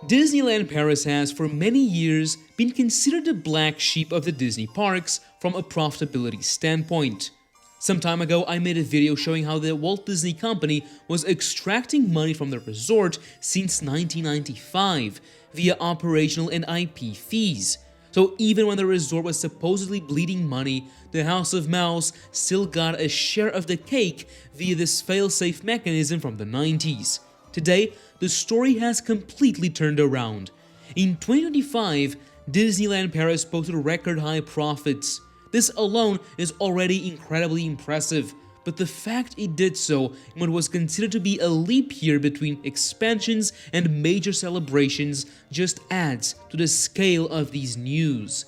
Disneyland Paris has for many years been considered the black sheep of the Disney parks from a profitability standpoint. Some time ago, I made a video showing how the Walt Disney Company was extracting money from the resort since 1995 via operational and IP fees. So even when the resort was supposedly bleeding money, the House of Mouse still got a share of the cake via this fail-safe mechanism from the 90s. Today, the story has completely turned around. In 2025, Disneyland Paris posted record-high profits. This alone is already incredibly impressive, but the fact it did so in what was considered to be a leap year between expansions and major celebrations just adds to the scale of these news.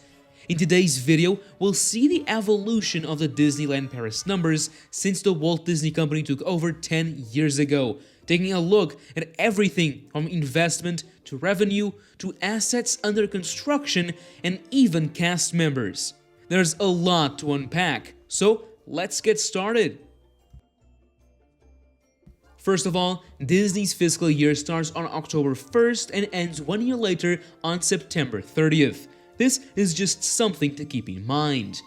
In today's video, we'll see the evolution of the Disneyland Paris numbers since the Walt Disney Company took over 10 years ago, taking a look at everything from investment to revenue to assets under construction and even cast members. There's a lot to unpack, so let's get started. First of all, Disney's fiscal year starts on October 1st and ends 1 year later on September 30th. This is just something to keep in mind.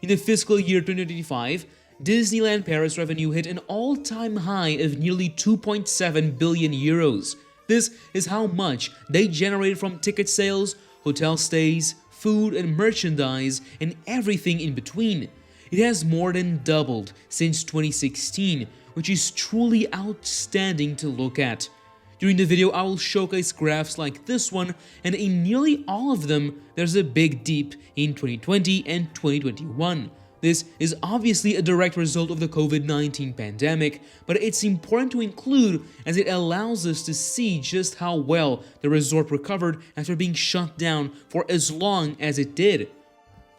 In the fiscal year 2025, Disneyland Paris revenue hit an all-time high of nearly 2.7 billion euros. This is how much they generated from ticket sales, hotel stays, food and merchandise, and everything in between. It has more than doubled since 2016, which is truly outstanding to look at. During the video, I will showcase graphs like this one, and in nearly all of them, there's a big dip in 2020 and 2021. This is obviously a direct result of the COVID-19 pandemic, but it's important to include as it allows us to see just how well the resort recovered after being shut down for as long as it did.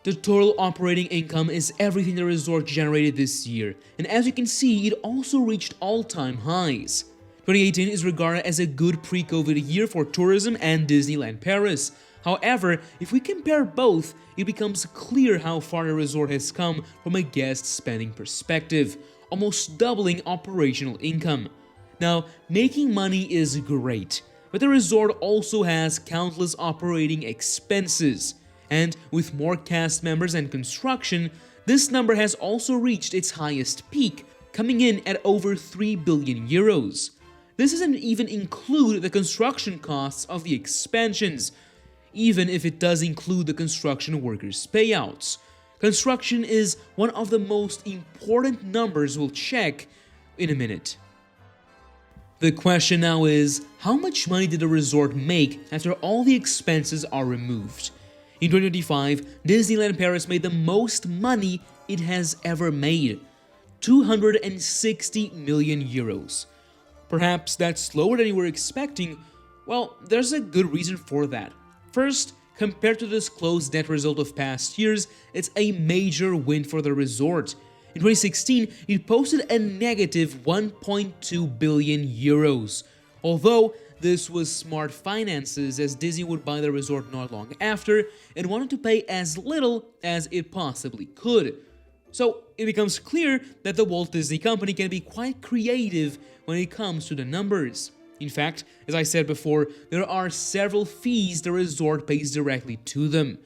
The total operating income is everything the resort generated this year, and as you can see, it also reached all-time highs. 2018 is regarded as a good pre-COVID year for tourism and Disneyland Paris. However, if we compare both, it becomes clear how far the resort has come from a guest spending perspective, almost doubling operational income. Now, making money is great, but the resort also has countless operating expenses. And with more cast members and construction, this number has also reached its highest peak, coming in at over 3 billion euros. This doesn't even include the construction costs of the expansions, even if it does include the construction workers' payouts. Construction is one of the most important numbers we'll check in a minute. The question now is, how much money did the resort make after all the expenses are removed? In 2025, Disneyland Paris made the most money it has ever made, 260 million euros. Perhaps that's lower than you were expecting. Well, there's a good reason for that. First, compared to the disclosed net result of past years, it's a major win for the resort. In 2016, it posted a negative 1.2 billion euros. Although this was smart finances, as Disney would buy the resort not long after and wanted to pay as little as it possibly could. So it becomes clear that the Walt Disney Company can be quite creative when it comes to the numbers. In fact, as I said before, there are several fees the resort pays directly to them.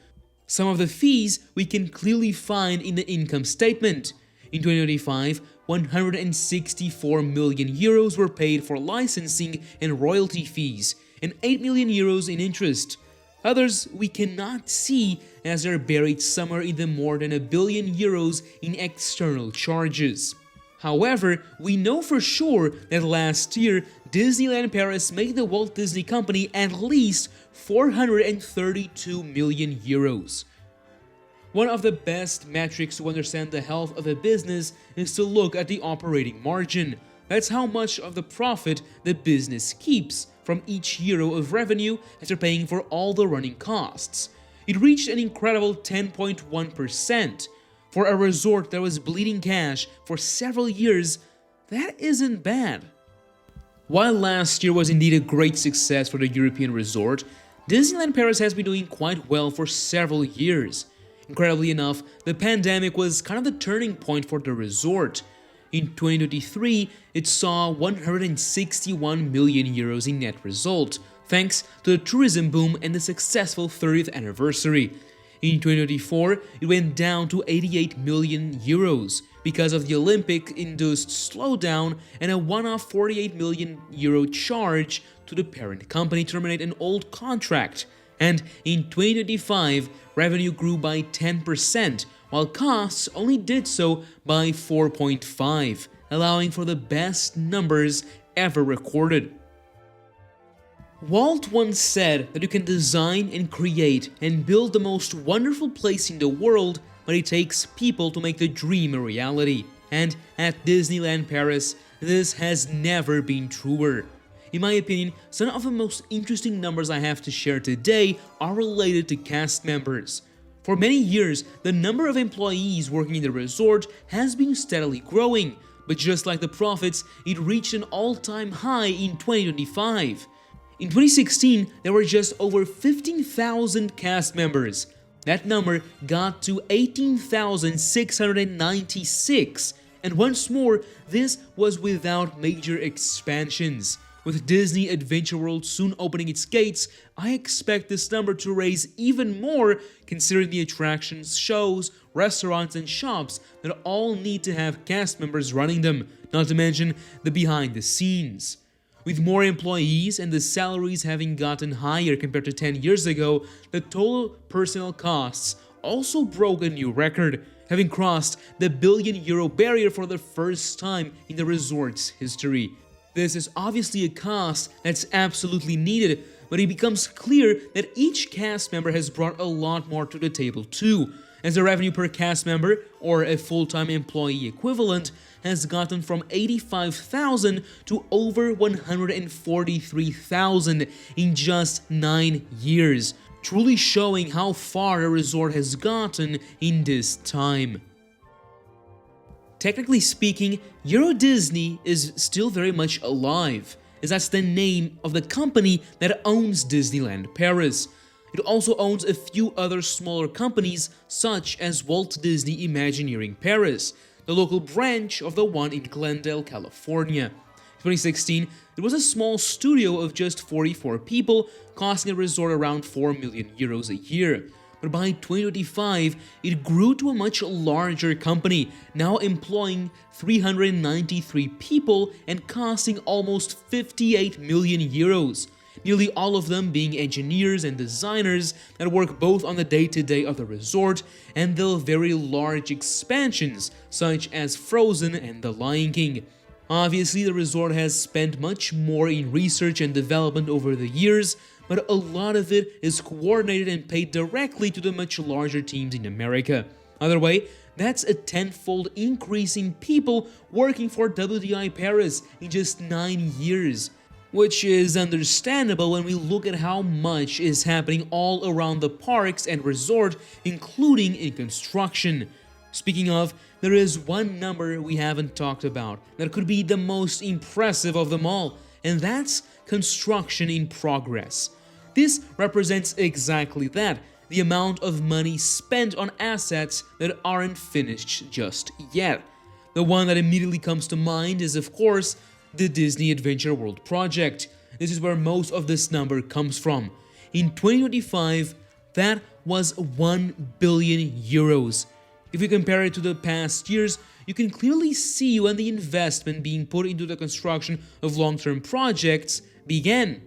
Some of the fees we can clearly find in the income statement. In 2025, 164 million euros were paid for licensing and royalty fees, and 8 million euros in interest. Others we cannot see as they're buried somewhere in the more than 1 billion euros in external charges. However, we know for sure that last year, Disneyland Paris made the Walt Disney Company at least 432 million euros. One of the best metrics to understand the health of a business is to look at the operating margin. That's how much of the profit the business keeps from each euro of revenue after paying for all the running costs. It reached an incredible 10.1%. For a resort that was bleeding cash for several years, that isn't bad. While last year was indeed a great success for the European resort, Disneyland Paris has been doing quite well for several years. Incredibly enough, the pandemic was kind of the turning point for the resort. In 2023, it saw 161 million euros in net result, thanks to the tourism boom and the successful 30th anniversary. In 2024, it went down to 88 million euros because of the Olympic-induced slowdown and a one-off 48 million euro charge to the parent company to terminate an old contract. And in 2025, revenue grew by 10%, while costs only did so by 4.5%, allowing for the best numbers ever recorded. Walt once said that you can design and create and build the most wonderful place in the world, but it takes people to make the dream a reality. And at Disneyland Paris, this has never been truer. In my opinion, some of the most interesting numbers I have to share today are related to cast members. For many years, the number of employees working in the resort has been steadily growing, but just like the profits, it reached an all-time high in 2025. In 2016, there were just over 15,000 cast members. That number got to 18,696, and once more, this was without major expansions. With Disney Adventure World soon opening its gates, I expect this number to rise even more considering the attractions, shows, restaurants, and shops that all need to have cast members running them, not to mention the behind the scenes. With more employees and the salaries having gotten higher compared to 10 years ago, the total personnel costs also broke a new record, having crossed the billion-euro barrier for the first time in the resort's history. This is obviously a cost that's absolutely needed, but it becomes clear that each cast member has brought a lot more to the table too, as the revenue per cast member, or a full-time employee equivalent, has gotten from 85,000 to over 143,000 in just 9 years, truly showing how far the resort has gotten in this time. Technically speaking, Euro Disney is still very much alive, as that's the name of the company that owns Disneyland Paris. It also owns a few other smaller companies, such as Walt Disney Imagineering Paris, the local branch of the one in Glendale, California. In 2016, it was a small studio of just 44 people, costing the resort around 4 million euros a year. But by 2025, it grew to a much larger company, now employing 393 people and costing almost 58 million euros. Nearly all of them being engineers and designers that work both on the day-to-day of the resort and the very large expansions such as Frozen and The Lion King. Obviously, the resort has spent much more in research and development over the years, but a lot of it is coordinated and paid directly to the much larger teams in America. Either way, that's a tenfold increase in people working for WDI Paris in just 9 years. Which is understandable when we look at how much is happening all around the parks and resort, including in construction. Speaking of, there is one number we haven't talked about that could be the most impressive of them all, and that's construction in progress. This represents exactly that, the amount of money spent on assets that aren't finished just yet. The one that immediately comes to mind is, of course, the Disney Adventure World project. This is where most of this number comes from. In 2025, that was 1 billion euros. If you compare it to the past years, you can clearly see when the investment being put into the construction of long-term projects began.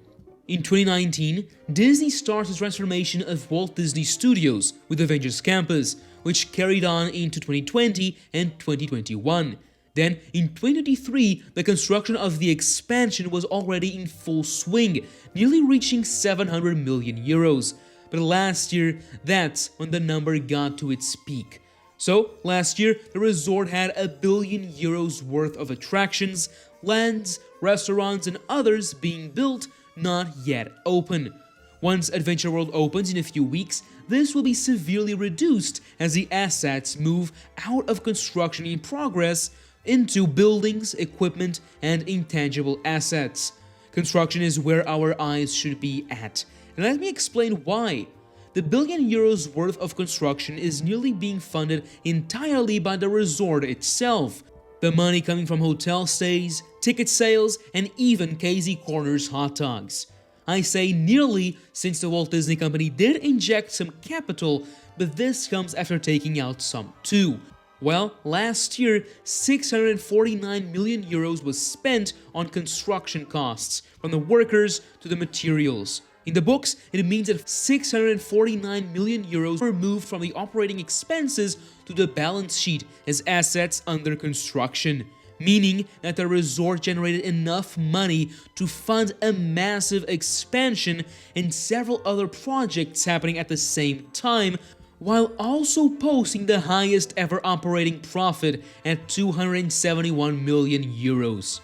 In 2019, Disney started the transformation of Walt Disney Studios with Avengers Campus, which carried on into 2020 and 2021. Then, in 2023, the construction of the expansion was already in full swing, nearly reaching 700 million euros. But last year, that's when the number got to its peak. So, last year, the resort had 1 billion euros worth of attractions, lands, restaurants, and others being built, not yet open. Once Adventure World opens in a few weeks, this will be severely reduced as the assets move out of construction in progress into buildings, equipment, and intangible assets. Construction is where our eyes should be at. And let me explain why. The 1 billion euros worth of construction is nearly being funded entirely by the resort itself. The money coming from hotel stays, ticket sales, and even Casey Corner's hot dogs. I say nearly since the Walt Disney Company did inject some capital, but this comes after taking out some too. Well, last year, 649 million euros was spent on construction costs, from the workers to the materials. In the books, it means that 649 million euros were moved from the operating expenses to the balance sheet as assets under construction, meaning that the resort generated enough money to fund a massive expansion and several other projects happening at the same time, while also posting the highest ever operating profit at 271 million euros.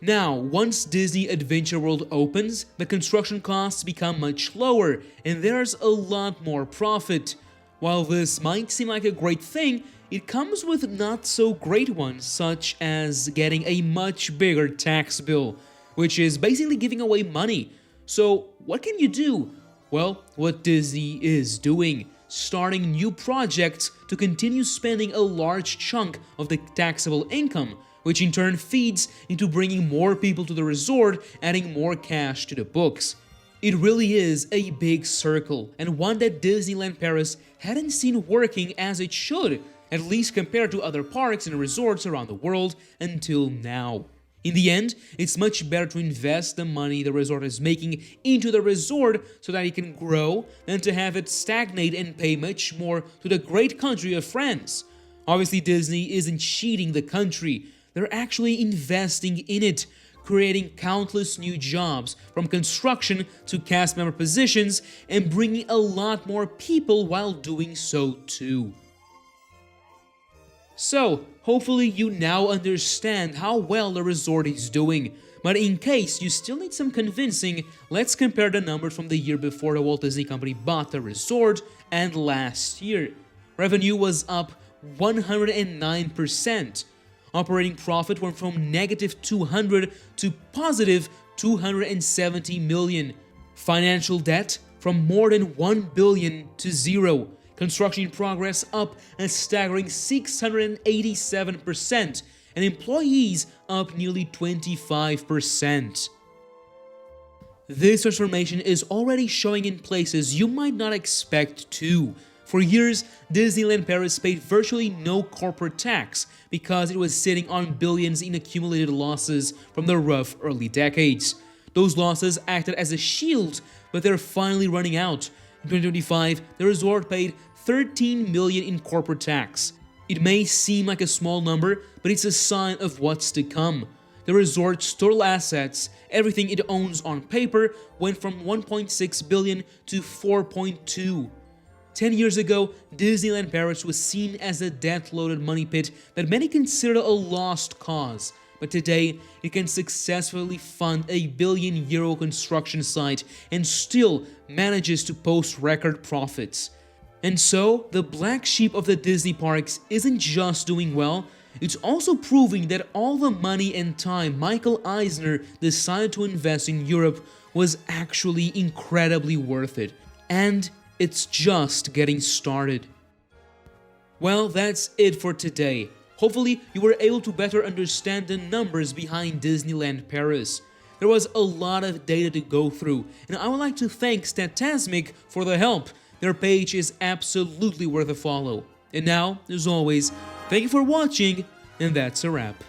Now, once Disney Adventure World opens, the construction costs become much lower and there's a lot more profit. While this might seem like a great thing, it comes with not so great ones, such as getting a much bigger tax bill, which is basically giving away money. So what can you do? Well, what Disney is doing, starting new projects to continue spending a large chunk of the taxable income, which in turn feeds into bringing more people to the resort, adding more cash to the books. It really is a big circle, and one that Disneyland Paris hadn't seen working as it should, at least compared to other parks and resorts around the world until now. In the end, it's much better to invest the money the resort is making into the resort so that it can grow than to have it stagnate and pay much more to the great country of France. Obviously, Disney isn't cheating the country. They're actually investing in it, creating countless new jobs, from construction to cast member positions, and bringing a lot more people while doing so too. So, hopefully you now understand how well the resort is doing. But in case you still need some convincing, let's compare the numbers from the year before the Walt Disney Company bought the resort and last year. Revenue was up 109%. Operating profit went from negative 200 to positive 270 million. Financial debt from more than 1 billion to zero. Construction in progress up a staggering 687%, and employees up nearly 25%. This transformation is already showing in places you might not expect to. For years, Disneyland Paris paid virtually no corporate tax because it was sitting on billions in accumulated losses from the rough early decades. Those losses acted as a shield, but they're finally running out. In 2025, the resort paid 13 million in corporate tax. It may seem like a small number, but it's a sign of what's to come. The resort's total assets, everything it owns on paper, went from 1.6 billion to 4.2. 10 years ago, Disneyland Paris was seen as a debt-loaded money pit that many considered a lost cause. But today, it can successfully fund a billion-euro construction site and still manages to post record profits. And so, the black sheep of the Disney parks isn't just doing well, it's also proving that all the money and time Michael Eisner decided to invest in Europe was actually incredibly worth it. And it's just getting started. Well, that's it for today. Hopefully, you were able to better understand the numbers behind Disneyland Paris. There was a lot of data to go through, and I would like to thank Statismic for the help. Their page is absolutely worth a follow. And now, as always, thank you for watching, and that's a wrap.